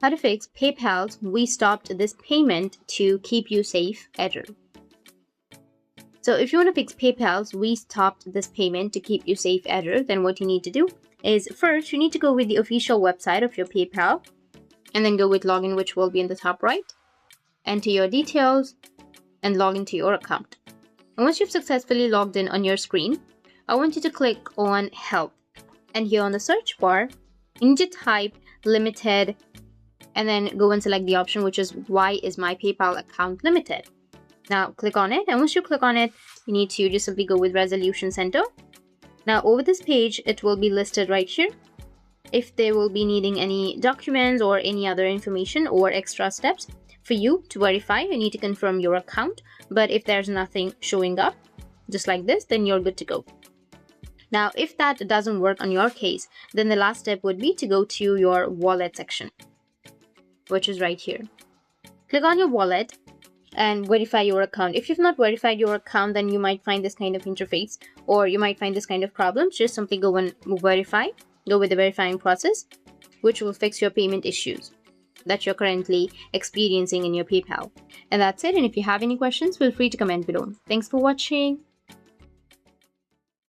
How to fix PayPal's "we stopped this payment to keep you safe" error. So if you want to fix PayPal's "we stopped this payment to keep you safe" error, then what you need to do is first you need to go with the official website of your PayPal and then go with login, which will be in the top right. Enter your details and log into your account. And once you've successfully logged in on your screen, I want you to click on Help. And here on the search bar, you need to type limited and then go and select the option which is "why is my PayPal account limited?" Now click on it, and once you click on it, you need to just simply go with Resolution Center. Now over this page, it will be listed right here. If they will be needing any documents or any other information or extra steps for you to verify, you need to confirm your account. But if there's nothing showing up, just like this, then you're good to go. Now, if that doesn't work on your case, then the last step would be to go to your wallet section, which is right here. Click on your wallet and verify your account. If you've not verified your account, then you might find this kind of interface or you might find this kind of problem. Just simply go and verify, go with the verifying process, which will fix your payment issues that you're currently experiencing in your PayPal. And that's it. And if you have any questions, feel free to comment below. Thanks for watching.